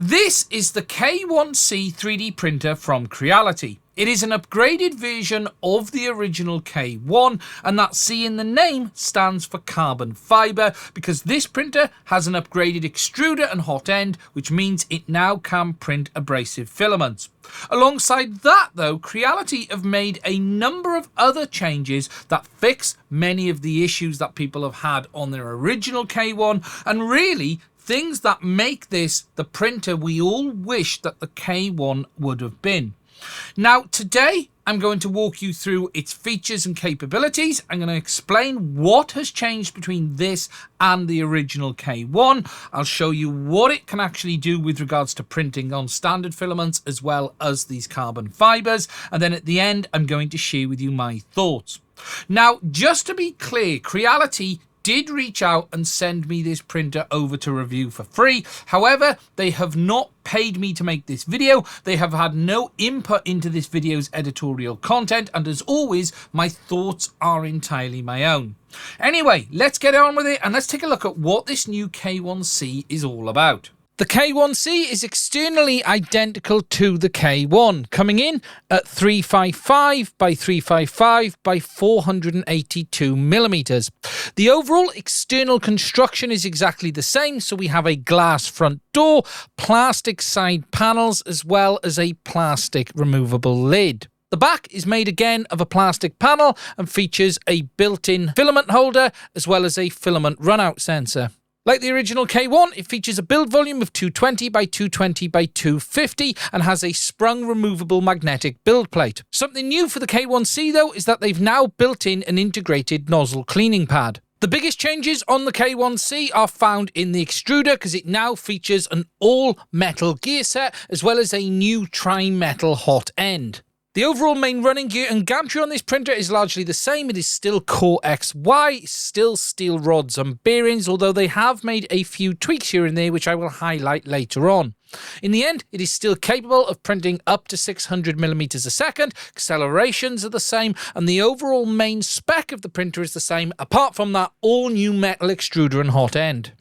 This is the K1C 3D printer from Creality. It is an upgraded version of the original K1, and that C in the name stands for carbon fibre, because this printer has an upgraded extruder and hot end, which means it now can print abrasive filaments. Alongside that though, Creality have made a number of other changes that fix many of the issues that people have had on their original K1, and really things that make this the printer we all wish that the K1 would have been. Now today I'm going to walk you through its features and capabilities. I'm going to explain what has changed between this and the original K1. I'll show you what it can actually do with regards to printing on standard filaments as well as these carbon fibres, and then at the end I'm going to share with you my thoughts. Now just to be clear, Creality did reach out and send me this printer over to review for free. However, they have not paid me to make this video. They have had no input into this video's editorial content, and as always, my thoughts are entirely my own. Anyway, let's get on with it and let's take a look at what this new K1C is all about. The K1C is externally identical to the K1, coming in at 355 by 355 by 482 millimeters. The overall external construction is exactly the same, so we have a glass front door, plastic side panels, as well as a plastic removable lid. The back is made again of a plastic panel and features a built-in filament holder as well as a filament runout sensor. Like the original K1, it features a build volume of 220 by 220 by 250 and has a sprung removable magnetic build plate. Something new for the K1C though is that they've now built in an integrated nozzle cleaning pad. The biggest changes on the K1C are found in the extruder, because it now features an all-metal gear set as well as a new tri-metal hot end. The overall main running gear and gantry on this printer is largely the same. It is still Core XY, still steel rods and bearings, although they have made a few tweaks here and there, which I will highlight later on. In the end, it is still capable of printing up to 600 millimeters a second, accelerations are the same, and the overall main spec of the printer is the same, apart from that all-new metal extruder and hot end.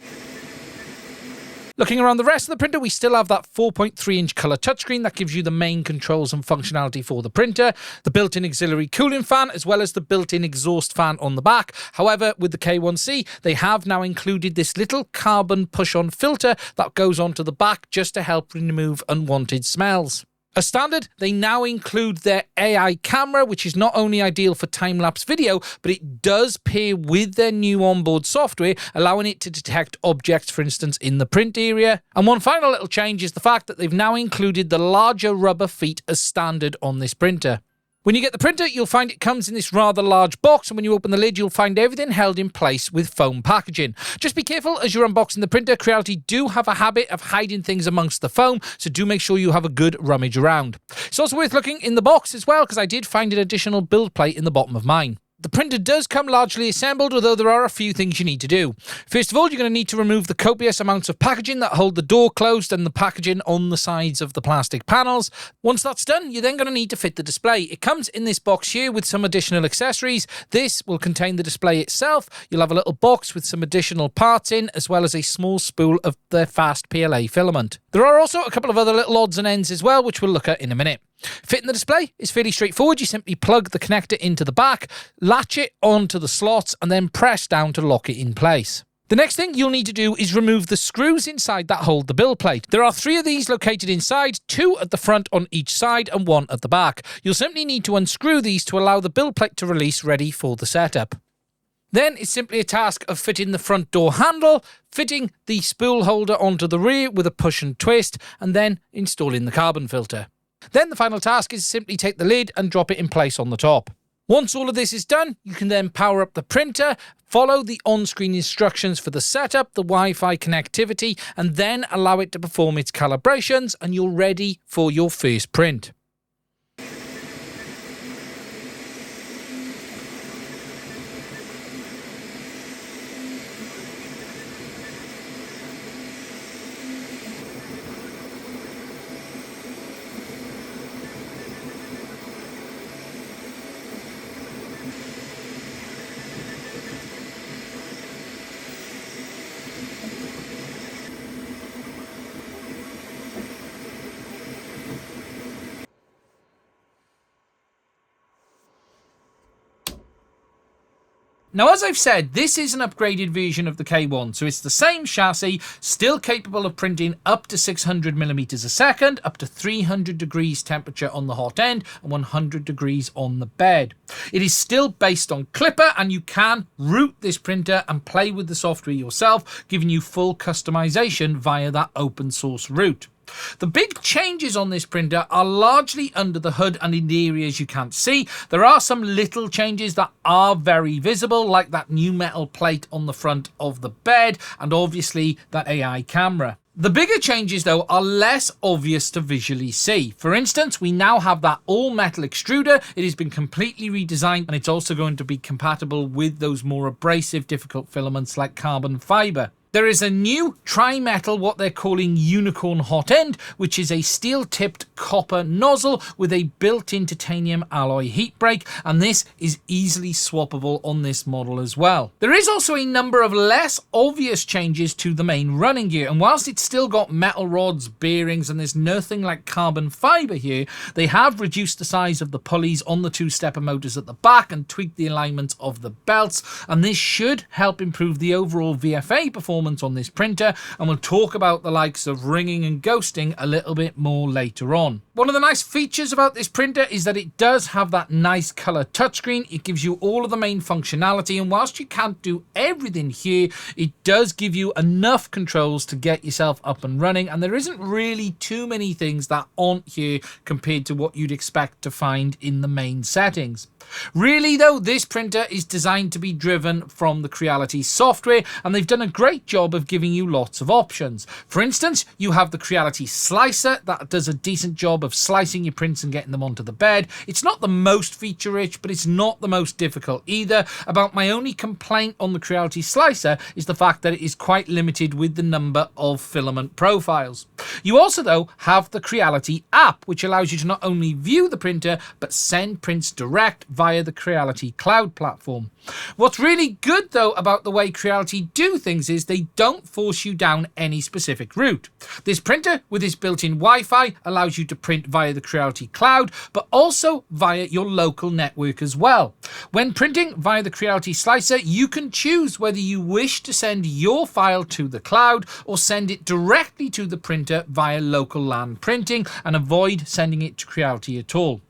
Looking around the rest of the printer, we still have that 4.3-inch colour touchscreen that gives you the main controls and functionality for the printer, the built-in auxiliary cooling fan, as well as the built-in exhaust fan on the back. However, with the K1C, they have now included this little carbon push-on filter that goes onto the back just to help remove unwanted smells. As standard, they now include their AI camera, which is not only ideal for time-lapse video, but it does pair with their new onboard software, allowing it to detect objects, for instance, in the print area. And one final little change is the fact that they've now included the larger rubber feet as standard on this printer. When you get the printer, you'll find it comes in this rather large box, and when you open the lid, you'll find everything held in place with foam packaging. Just be careful as you're unboxing the printer. Creality do have a habit of hiding things amongst the foam, so do make sure you have a good rummage around. It's also worth looking in the box as well, because I did find an additional build plate in the bottom of mine. The printer does come largely assembled, although there are a few things you need to do. First of all, you're going to need to remove the copious amounts of packaging that hold the door closed and the packaging on the sides of the plastic panels. Once that's done, you're then going to need to fit the display. It comes in this box here with some additional accessories. This will contain the display itself. You'll have a little box with some additional parts in, as well as a small spool of the fast PLA filament. There are also a couple of other little odds and ends as well, which we'll look at in a minute. Fitting the display is fairly straightforward. You simply plug the connector into the back, latch it onto the slots, and then press down to lock it in place. The next thing you'll need to do is remove the screws inside that hold the build plate. There are 3 of these located inside, 2 at the front on each side and 1 at the back. You'll simply need to unscrew these to allow the build plate to release, ready for the setup. Then it's simply a task of fitting the front door handle, fitting the spool holder onto the rear with a push and twist, and then installing the carbon filter. Then the final task is to simply take the lid and drop it in place on the top. Once all of this is done, you can then power up the printer, follow the on-screen instructions for the setup, the Wi-Fi connectivity, and then allow it to perform its calibrations, and you're ready for your first print. Now, as I've said, this is an upgraded version of the K1, so it's the same chassis, still capable of printing up to 600mm a second, up to 300 degrees temperature on the hot end, and 100 degrees on the bed. It is still based on Clipper, and you can root this printer and play with the software yourself, giving you full customization via that open source route. The big changes on this printer are largely under the hood and in the areas you can't see. There are some little changes that are very visible, like that new metal plate on the front of the bed and obviously that AI camera. The bigger changes, though, are less obvious to visually see. For instance, we now have that all-metal extruder. It has been completely redesigned, and it's also going to be compatible with those more abrasive, difficult filaments like carbon fiber. There is a new tri-metal, what they're calling unicorn hot end, which is a steel-tipped copper nozzle with a built-in titanium alloy heat break, and this is easily swappable on this model as well. There is also a number of less obvious changes to the main running gear, and whilst it's still got metal rods, bearings, and there's nothing like carbon fiber here, they have reduced the size of the pulleys on the two-stepper motors at the back and tweaked the alignment of the belts, and this should help improve the overall VFA performance on this printer, and we'll talk about the likes of ringing and ghosting a little bit more later on. One of the nice features about this printer is that it does have that nice color touchscreen. It gives you all of the main functionality, and whilst you can't do everything here, it does give you enough controls to get yourself up and running, and there isn't really too many things that aren't here compared to what you'd expect to find in the main settings. Really though, this printer is designed to be driven from the Creality software, and they've done a great job of giving you lots of options. For instance, you have the Creality slicer that does a decent job of slicing your prints and getting them onto the bed. It's not the most feature rich, but it's not the most difficult either. About my only complaint on the Creality slicer is the fact that it is quite limited with the number of filament profiles. You also though have the Creality app, which allows you to not only view the printer but send prints direct via the Creality cloud platform. What's really good though about the way Creality do things is they don't force you down any specific route. This printer with its built-in Wi-Fi allows you to print via the Creality cloud, but also via your local network as well. When printing via the Creality slicer, you can choose whether you wish to send your file to the cloud or send it directly to the printer via local LAN printing and avoid sending it to Creality at all.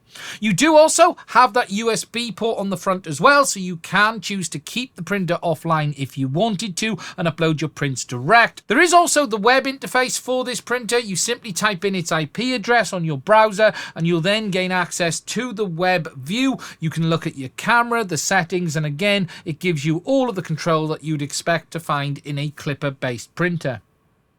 You do also have that USB port on the front as well, so you can choose to keep the printer offline if you wanted to and upload your prints direct. There is also the web interface for this printer. You simply type in its IP address on your browser and you'll then gain access to the web view. You can look at your camera, the settings, and again, it gives you all of the control that you'd expect to find in a Clipper-based printer.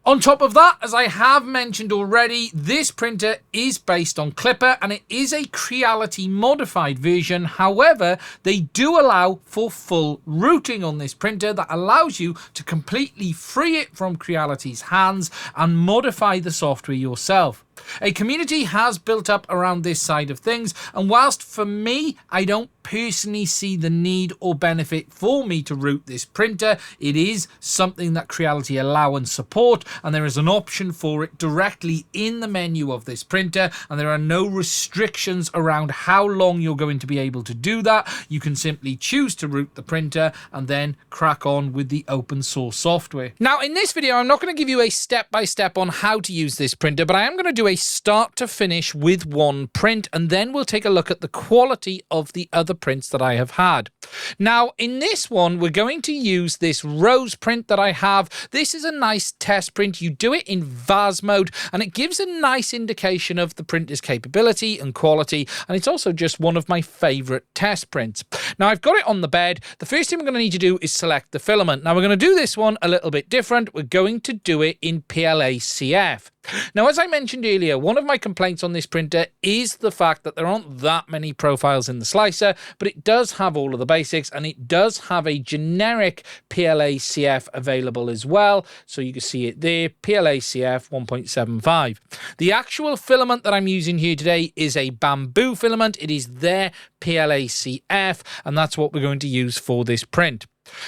On top of that, as I have mentioned already, this printer is based on Clipper and it is a Creality modified version. However, they do allow for full routing on this printer that allows you to completely free it from Creality's hands and modify the software yourself. A community has built up around this side of things, and whilst for me, I don't personally see the need or benefit for me to route this printer, it is something that Creality allow and support, and there is an option for it directly in the menu of this printer, and there are no restrictions around how long you're going to be able to do that. You can simply choose to route the printer and then crack on with the open source software. Now, in this video, I'm not going to give you a step-by-step on how to use this printer, but I am going to do a start to finish with one print, and then we'll take a look at the quality of the other prints that I have had. Now, in this one, we're going to use this Rose print that I have. This is a nice test print. You do it in VAS mode, and it gives a nice indication of the printer's capability and quality, and it's also just one of my favorite test prints. Now, I've got it on the bed. The first thing we're going to need to do is select the filament. Now, we're going to do this one a little bit different. We're going to do it in PLA CF. Now, as I mentioned earlier, one of my complaints on this printer is the fact that there aren't that many profiles in the slicer, but it does have all of the basics, and it does have a generic PLA CF available as well. So you can see it there, PLA CF 1.75. The actual filament that I'm using here today is a Bambu filament. It is their PLA CF, and that's what we're going to use for this print.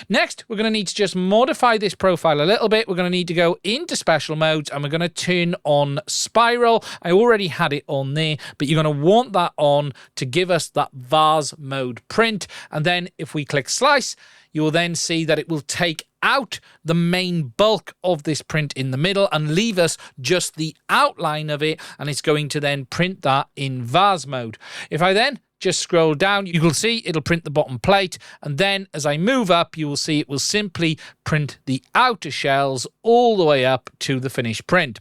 Next, we're going to need to just modify this profile a little bit. We're going to need to go into special modes and we're going to turn on spiral. I already had it on there, but you're going to want that on to give us that VAS mode print. And then if we click slice, you will then see that it will take out the main bulk of this print in the middle and leave us just the outline of it, and it's going to then print that in VAS mode. If I then just scroll down, you will see it'll print the bottom plate, and then as I move up, you will see it will simply print the outer shells all the way up to the finished print.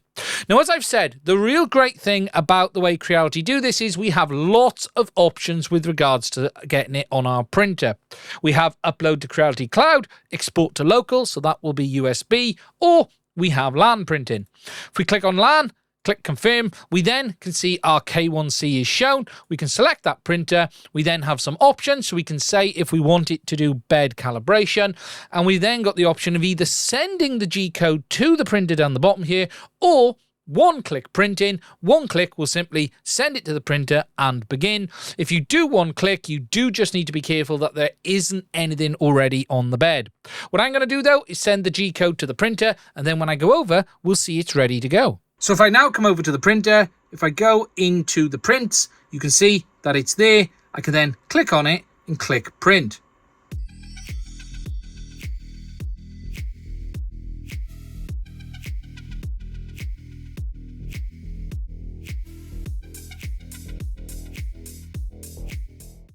Now, as I've said, the real great thing about the way Creality do this is we have lots of options with regards to getting it on our printer. We have upload to Creality Cloud, export to local, so that will be USB, or we have LAN printing. If we click on LAN, click confirm, we then can see our K1C is shown. We can select that printer. We then have some options, so we can say if we want it to do bed calibration, and we then got the option of either sending the G-code to the printer down the bottom here, or one-click printing. One click will simply send it to the printer and begin. If you do one click, you do just need to be careful that there isn't anything already on the bed. What I'm going to do though is send the G-code to the printer, and then when I go over, we'll see it's ready to go. So if I now come over to the printer, if I go into the prints, you can see that it's there. I can then click on it and click print.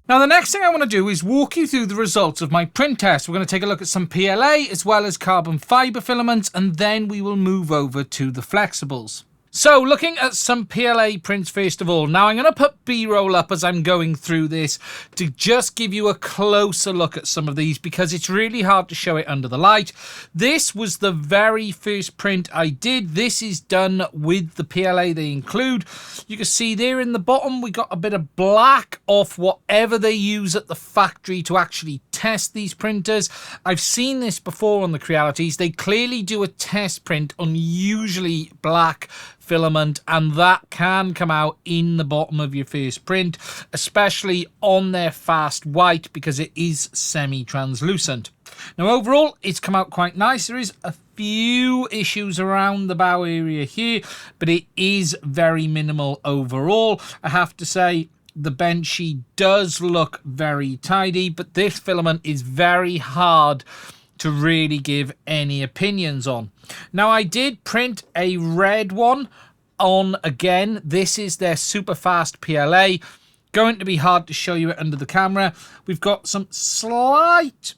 Now, the next thing I want to do is walk you through the results of my print test. We're going to take a look at some PLA as well as carbon fibre filaments, and then we will move over to the flexibles. So, looking at some PLA prints first of all. Now, I'm going to put B-roll up as I'm going through this to just give you a closer look at some of these because it's really hard to show it under the light. This was the very first print I did. This is done with the PLA they include. You can see there in the bottom, we got a bit of black off whatever they use at the factory to actually test these printers. I've seen this before on the Crealities. They clearly do a test print on usually black filament, and that can come out in the bottom of your first print, especially on their fast white because it is semi-translucent. Now overall it's come out quite nice. There is a few issues around the bow area here, but it is very minimal overall. I have to say the benchy does look very tidy, but this filament is very hard to really give any opinions on. Now, I did print a red one on, again, this is their super fast PLA. Going to be hard to show you it under the camera. We've got some slight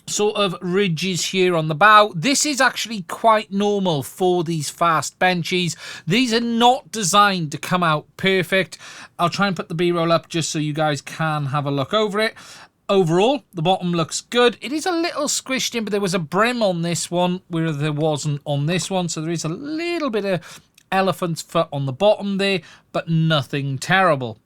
sort of ridges here on the bow. This is actually quite normal for these fast benchies. These are not designed to come out perfect. I'll try and put the B-roll up just so you guys can have a look over it. Overall, the bottom looks good. It is a little squished in, but there was a brim on this one where there wasn't on this one. So there is a little bit of elephant's foot on the bottom there, but nothing terrible.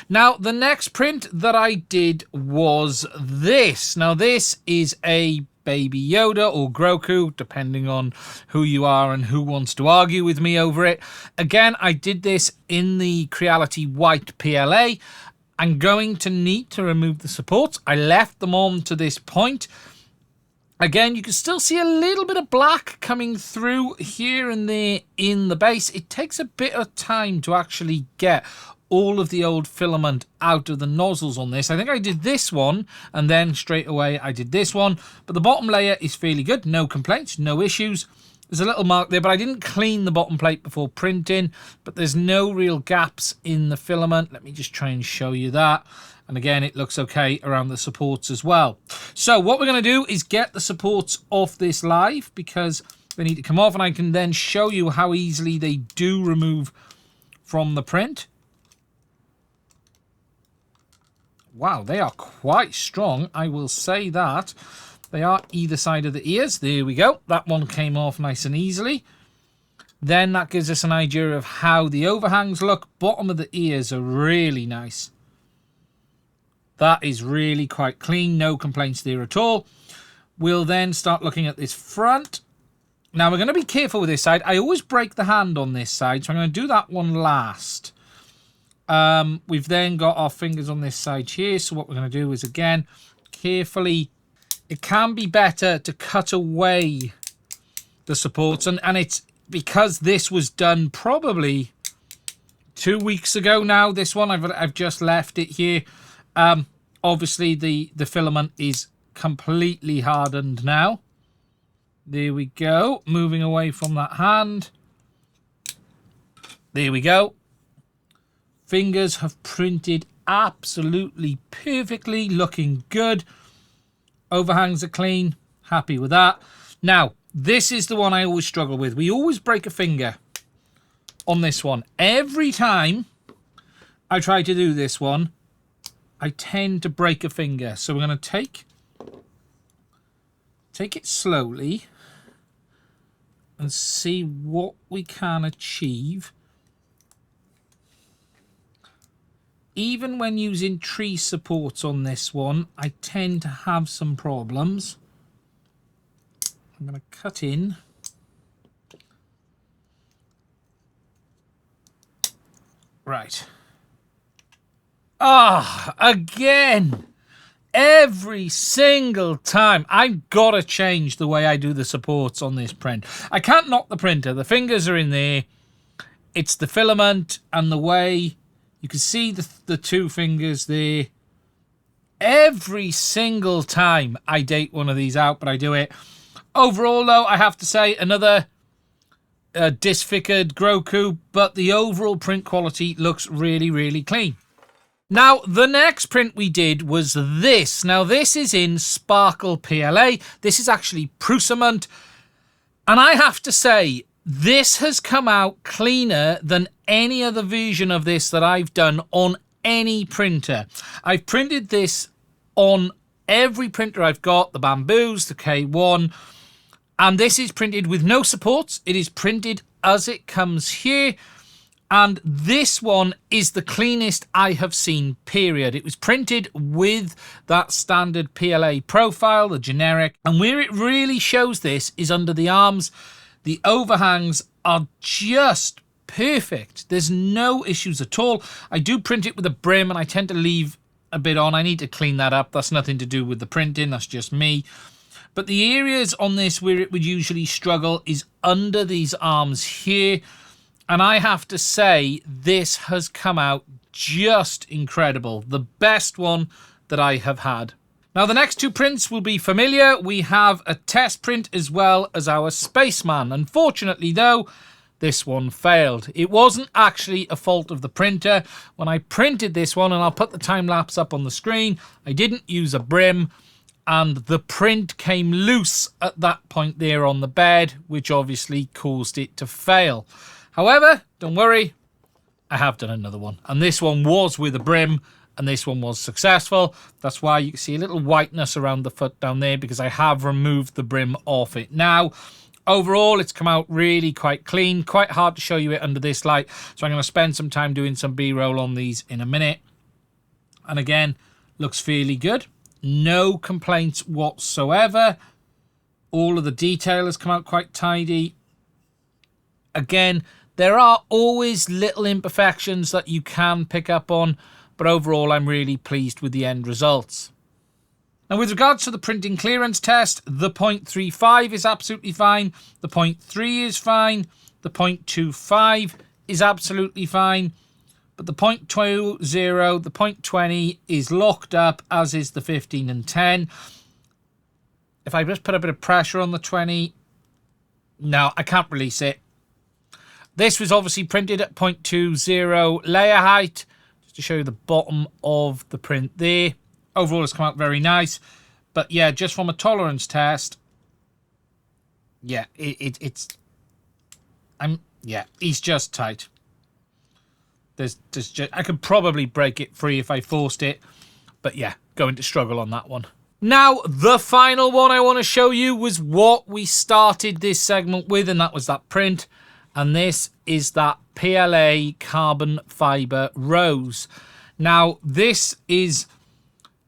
Now, the next print that I did was this. Now, this is a baby Yoda or Grogu, depending on who you are and who wants to argue with me over it. Again, I did this in the Creality White PLA. I'm going to need to remove the supports. I left them on to this point. Again, you can still see a little bit of black coming through here and there in the base. It takes a bit of time to actually get all of the old filament out of the nozzles on this. I think I did this one and then straight away I did this one. But the bottom layer is fairly good. No complaints, no issues. There's a little mark there, but I didn't clean the bottom plate before printing, but there's no real gaps in the filament. Let me just try and show you that. And again, it looks okay around the supports as well. So what we're going to do is get the supports off this live because they need to come off, and I can then show you how easily they do remove from the print. Wow, they are quite strong, I will say that. They are either side of the ears. There we go. That one came off nice and easily. Then that gives us an idea of how the overhangs look. Bottom of the ears are really nice. That is really quite clean. No complaints there at all. We'll then start looking at this front. Now, we're going to be careful with this side. I always break the hand on this side, so I'm going to do that one last. We've then got our fingers on this side here. So what we're going to do is, again, carefully... It can be better to cut away the supports, and it's because this was done probably 2 weeks ago now. This one, I've just left it here. Obviously, the filament is completely hardened now. There we go. Moving away from that hand. There we go. Fingers have printed absolutely perfectly, looking good. Overhangs are clean. Happy with that. Now, this is the one I always struggle with. We always break a finger on this one. Every time I try to do this one, I tend to break a finger. So we're going to take it slowly and see what we can achieve. Even when using tree supports on this one, I tend to have some problems. I'm going to cut in. Right. Again. Every single time. I've got to change the way I do the supports on this print. I can't knock the printer. The fingers are in there. It's the filament and the way you can see the two fingers there. Every single time I date one of these out, but I do it. Overall, though, I have to say another disfigured Groku, but the overall print quality looks really, really clean. Now, the next print we did was this. Now, this is in Sparkle PLA. This is actually Prusament. And I have to say, this has come out cleaner than any other version of this that I've done on any printer. I've printed this on every printer I've got, the Bambus, the K1. And this is printed with no supports. It is printed as it comes here. And this one is the cleanest I have seen, period. It was printed with that standard PLA profile, the generic. And where it really shows this is under the arms. The overhangs are just perfect. There's no issues at all. I do print it with a brim and I tend to leave a bit on. I need to clean that up. That's nothing to do with the printing. That's just me. But the areas on this where it would usually struggle is under these arms here. And I have to say, this has come out just incredible. The best one that I have had. Now, the next two prints will be familiar. We have a test print as well as our Spaceman. Unfortunately, though, this one failed. It wasn't actually a fault of the printer. When I printed this one, and I'll put the time lapse up on the screen, I didn't use a brim. And the print came loose at that point there on the bed, which obviously caused it to fail. However, don't worry, I have done another one. And this one was with a brim, and this one was successful. That's why you can see a little whiteness around the foot down there, because I have removed the brim off it now. Overall, it's come out really quite clean. Quite hard to show you it under this light. So I'm going to spend some time doing some B-roll on these in a minute. And again, looks fairly good. No complaints whatsoever. All of the detail has come out quite tidy. Again, there are always little imperfections that you can pick up on, but overall I'm really pleased with the end results. Now, with regards to the printing clearance test, the 0.35 is absolutely fine, the 0.3 is fine, the 0.25 is absolutely fine, but the 0.20, the 0.20 is locked up, as is the 15 and 10. If I just put a bit of pressure on the 20, no, I can't release it. This was obviously printed at 0.20 layer height, just to show you the bottom of the print there. Overall, it's come out very nice. But yeah, just from a tolerance test, yeah, he's just tight. There's just, I could probably break it free if I forced it. But yeah, going to struggle on that one. Now, the final one I want to show you was what we started this segment with, and that was that print. And this is that PLA carbon fiber rose. Now, this is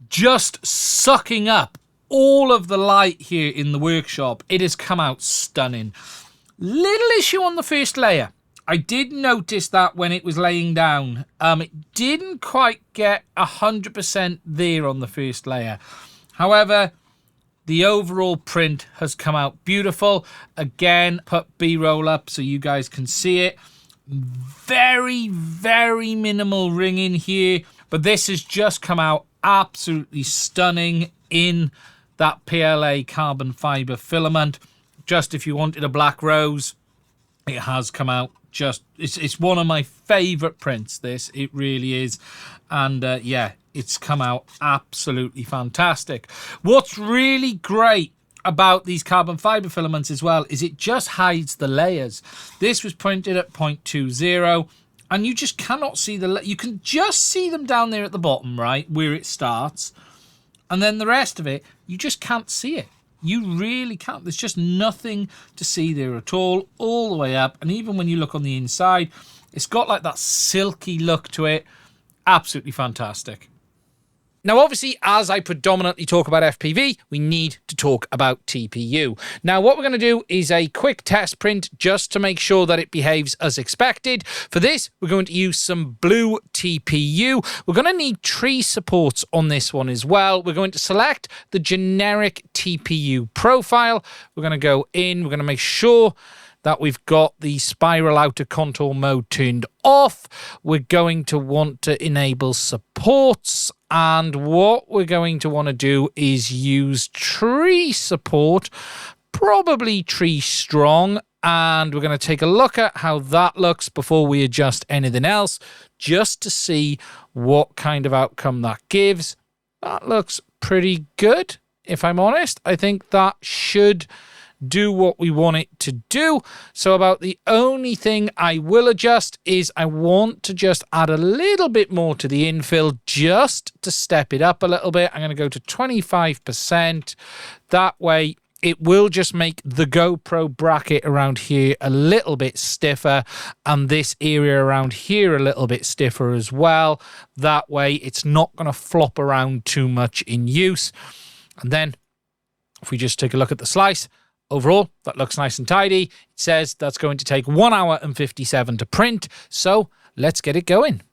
just sucking up all of the light here in the workshop. It has come out stunning. Little issue on the first layer. I did notice that when it was laying down. It didn't quite get 100% there on the first layer. However, the overall print has come out beautiful. Again, put B-roll up so you guys can see it. Very, very minimal ringing here. But this has just come out absolutely stunning in that PLA carbon fiber filament. Just if you wanted a black rose, it has come out. Just it's one of my favorite prints, this, it really is. And yeah, it's come out absolutely fantastic. What's really great about these carbon fiber filaments as well is it just hides the layers. This was printed at 0.20, and you just cannot see you can just see them down there at the bottom, right, where it starts, and then the rest of it, you just can't see it. You really can't. There's just nothing to see there at all the way up. And even when you look on the inside, it's got like that silky look to it. Absolutely fantastic. Now, obviously, as I predominantly talk about FPV, we need to talk about TPU. Now, what we're going to do is a quick test print just to make sure that it behaves as expected. For this, we're going to use some blue TPU. We're going to need tree supports on this one as well. We're going to select the generic TPU profile. We're going to go in. We're going to make sure that we've got the spiral outer contour mode turned off. We're going to want to enable supports, and what we're going to want to do is use tree support, probably tree strong, and we're going to take a look at how that looks before we adjust anything else, just to see what kind of outcome that gives. That looks pretty good, if I'm honest. I think that should do what we want it to do. So about the only thing I will adjust is I want to just add a little bit more to the infill just to step it up a little bit. I'm going to go to 25%. That way it will just make the GoPro bracket around here a little bit stiffer, and this area around here a little bit stiffer as well. That way it's not going to flop around too much in use. And then if we just take a look at the slice, overall, that looks nice and tidy. It says that's going to take 1 hour and 57 to print. So let's get it going.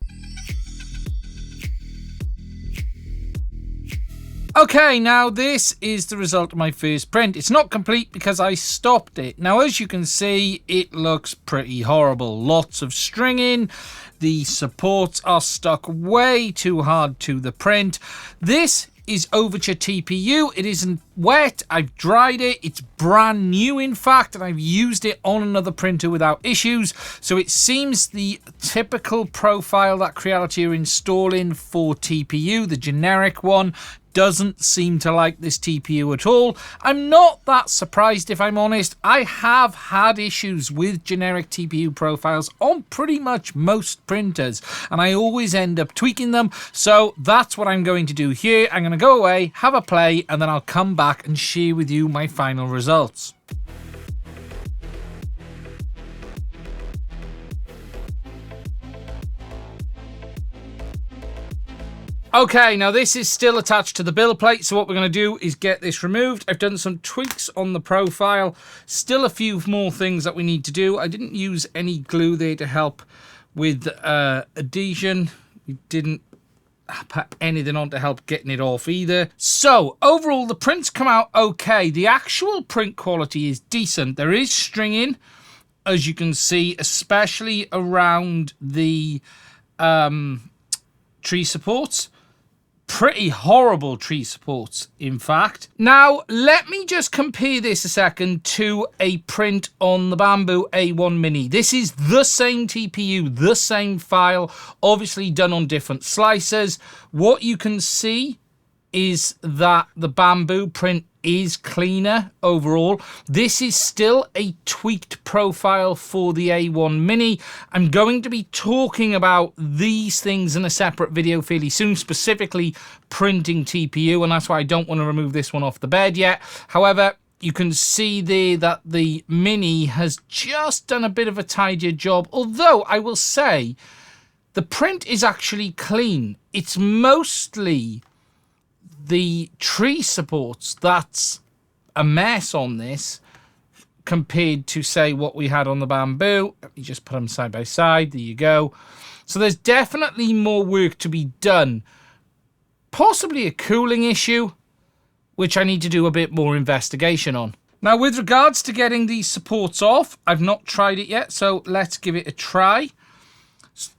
Okay, now this is the result of my first print. It's not complete because I stopped it. Now, as you can see, it looks pretty horrible. Lots of stringing. The supports are stuck way too hard to the print. This is Overture TPU. It isn't wet. I've dried it. It's brand new, in fact, and I've used it on another printer without issues. So it seems the typical profile that Creality are installing for TPU, the generic one, doesn't seem to like this TPU at all. I'm not that surprised, if I'm honest. I have had issues with generic TPU profiles on pretty much most printers, and I always end up tweaking them. So that's what I'm going to do here. I'm going to go away, have a play, and then I'll come back and share with you my final results. Okay, now this is still attached to the build plate, so what we're going to do is get this removed. I've done some tweaks on the profile. Still a few more things that we need to do. I didn't use any glue there to help with adhesion. We didn't put anything on to help getting it off either. So, overall, the prints come out okay. The actual print quality is decent. There is stringing, as you can see, especially around the tree supports. Pretty horrible tree supports, in fact. Now, let me just compare this a second to a print on the Bambu A1 Mini. This is the same TPU, the same file, obviously done on different slicers. What you can see is that the Bambu print is cleaner overall. This is still a tweaked profile for the A1 Mini. I'm going to be talking about these things in a separate video fairly soon, specifically printing TPU, and that's why I don't want to remove this one off the bed yet. However, you can see there that the Mini has just done a bit of a tidier job, although I will say the print is actually clean. It's mostly the tree supports that's a mess on this compared to, say, what we had on the Bambu. Let me just put them side by side. There you go. So there's definitely more work to be done. Possibly a cooling issue, which I need to do a bit more investigation on. Now, with regards to getting these supports off, I've not tried it yet, so let's give it a try.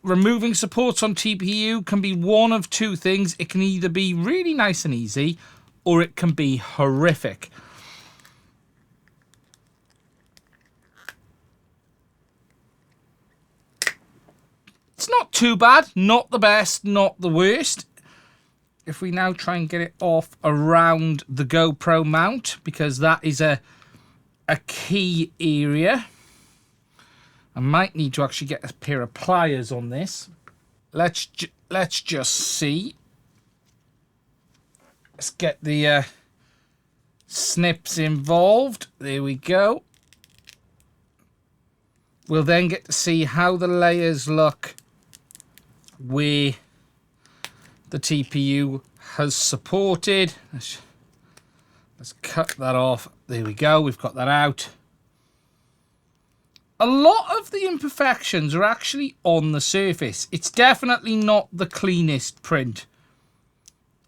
Removing supports on TPU can be one of two things. It can either be really nice and easy, or it can be horrific. It's not too bad, not the best, not the worst. If we now try and get it off around the GoPro mount, because that is a key area. I might need to actually get a pair of pliers on this. Let's just see. Let's get the snips involved. There we go. We'll then get to see how the layers look where the TPU has supported. Let's cut that off. There we go. We've got that out. A lot of the imperfections are actually on the surface. It's definitely not the cleanest print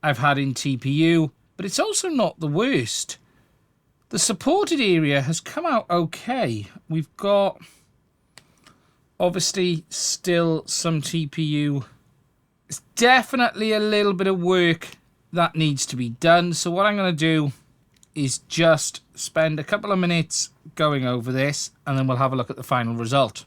I've had in TPU, but it's also not the worst. The supported area has come out okay. We've got obviously still some TPU. It's definitely a little bit of work that needs to be done. So what I'm going to do is just spend a couple of minutes going over this, and then we'll have a look at the final result.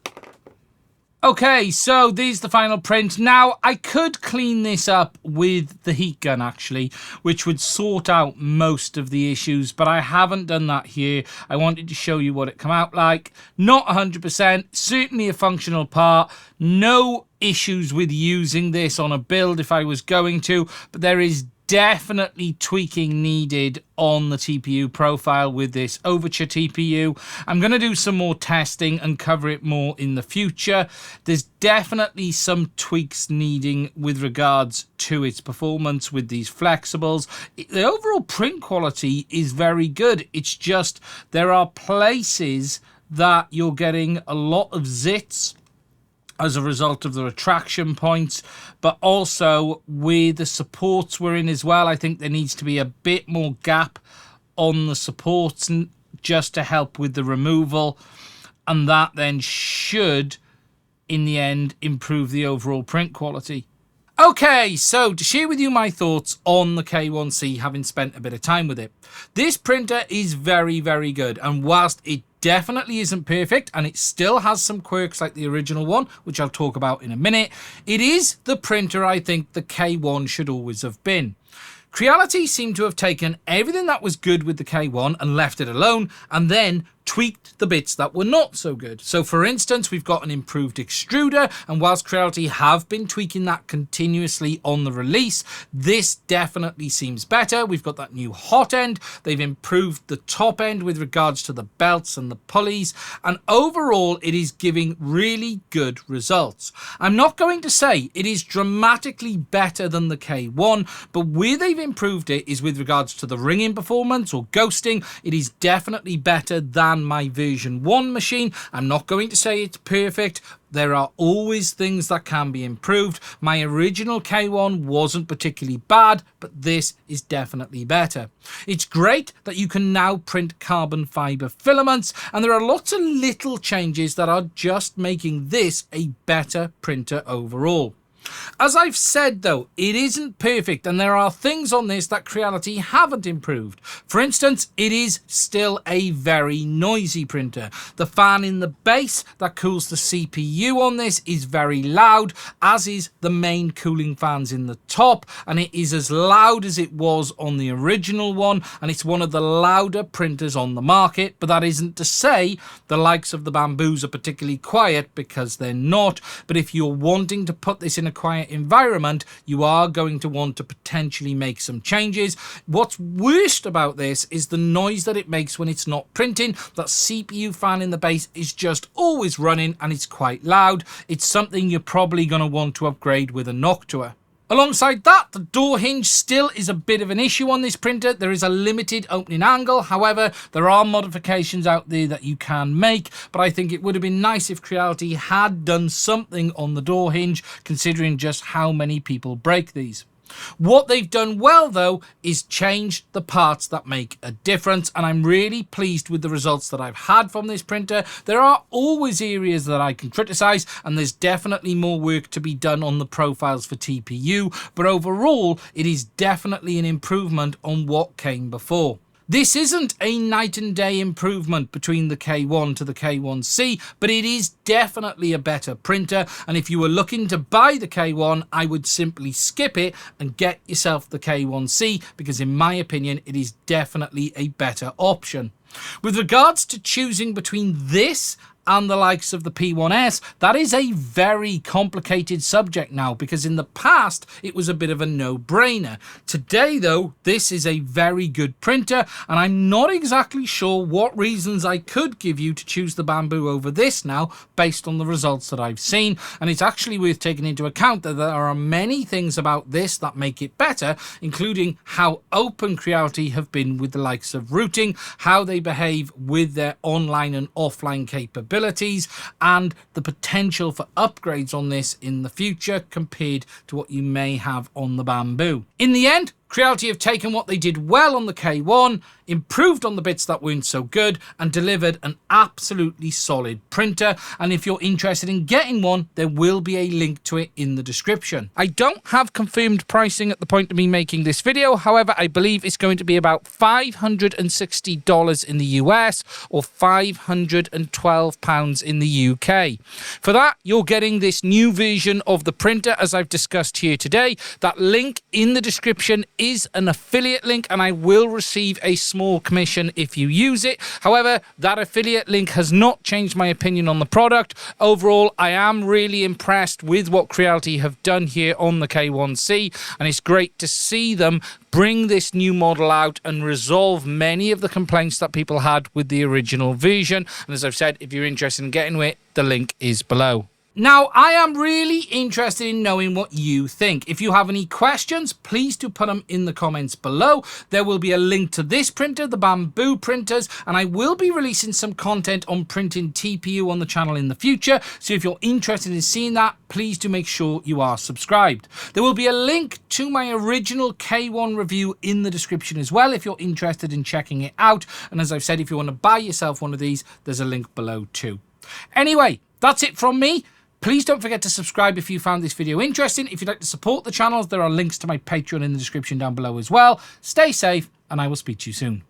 Okay, so there's the final print. Now, I could clean this up with the heat gun, actually, which would sort out most of the issues, but I haven't done that here. I wanted to show you what it come out like. Not 100%, certainly a functional part. No issues with using this on a build if I was going to, but there is definitely tweaking needed on the TPU profile with this Overture TPU. I'm going to do some more testing and cover it more in the future. There's definitely some tweaks needing with regards to its performance with these flexibles. The overall print quality is very good. It's just there are places that you're getting a lot of zits as a result of the retraction points, but also where the supports were in as well. I think there needs to be a bit more gap on the supports just to help with the removal, and that then should in the end improve the overall print quality. Okay, so to share with you my thoughts on the K1C, having spent a bit of time with it. This printer is very, very good, and whilst it definitely isn't perfect and it still has some quirks like the original one, which I'll talk about in a minute, it is the printer I think the K1 should always have been. Creality seemed to have taken everything that was good with the K1 and left it alone, and then tweaked the bits that were not so good. So for instance, we've got an improved extruder, and whilst Creality have been tweaking that continuously on the release, this definitely seems better. We've got that new hot end. They've improved the top end with regards to the belts and the pulleys, and overall it is giving really good results. I'm not going to say it is dramatically better than the K1, but where they've improved it is with regards to the ringing performance or ghosting. It is definitely better than my version 1 machine. I'm not going to say it's perfect. There are always things that can be improved. My original K1 wasn't particularly bad, but this is definitely better. It's great that you can now print carbon fiber filaments, and there are lots of little changes that are just making this a better printer overall. As I've said though, it isn't perfect, and there are things on this that Creality haven't improved. For instance, it is still a very noisy printer. The fan in the base that cools the CPU on this is very loud, as is the main cooling fans in the top, and it is as loud as it was on the original one, and it's one of the louder printers on the market. But that isn't to say the likes of the Bambus are particularly quiet, because they're not. But if you're wanting to put this in a quiet environment, you are going to want to potentially make some changes. What's worst about this is the noise that it makes when it's not printing. That CPU fan in the base is just always running, and it's quite loud. It's something you're probably going to want to upgrade with a Noctua. Alongside that, the door hinge still is a bit of an issue on this printer. There is a limited opening angle. However, there are modifications out there that you can make, but I think it would have been nice if Creality had done something on the door hinge, considering just how many people break these. What they've done well, though, is change the parts that make a difference, and I'm really pleased with the results that I've had from this printer. There are always areas that I can criticize, and there's definitely more work to be done on the profiles for TPU, but overall, it is definitely an improvement on what came before. This isn't a night and day improvement between the K1 to the K1C, but it is definitely a better printer. And if you were looking to buy the K1, I would simply skip it and get yourself the K1C, because in my opinion, it is definitely a better option. With regards to choosing between this and the likes of the P1S, that is a very complicated subject now, because in the past it was a bit of a no-brainer. Today though, this is a very good printer, and I'm not exactly sure what reasons I could give you to choose the Bambu over this now, based on the results that I've seen. And it's actually worth taking into account that there are many things about this that make it better, including how open Creality have been with the likes of routing, how they behave with their online and offline capabilities, and the potential for upgrades on this in the future compared to what you may have on the Bambu. In the end, Creality have taken what they did well on the K1, improved on the bits that weren't so good, and delivered an absolutely solid printer. And if you're interested in getting one, there will be a link to it in the description. I don't have confirmed pricing at the point of me making this video. However, I believe it's going to be about $560 in the US or £512 in the UK. For that, you're getting this new version of the printer, as I've discussed here today. That link in the description is an affiliate link, and I will receive a small commission if you use it. However, that affiliate link has not changed my opinion on the product. Overall, I am really impressed with what Creality have done here on the K1C, and it's great to see them bring this new model out and resolve many of the complaints that people had with the original version. And as I've said, if you're interested in getting it, the link is below. Now, I am really interested in knowing what you think. If you have any questions, please do put them in the comments below. There will be a link to this printer, the Bambu printers, and I will be releasing some content on printing TPU on the channel in the future. So if you're interested in seeing that, please do make sure you are subscribed. There will be a link to my original K1 review in the description as well, if you're interested in checking it out. And as I've said, if you want to buy yourself one of these, there's a link below too. Anyway, that's it from me. Please don't forget to subscribe if you found this video interesting. If you'd like to support the channels, there are links to my Patreon in the description down below as well. Stay safe, and I will speak to you soon.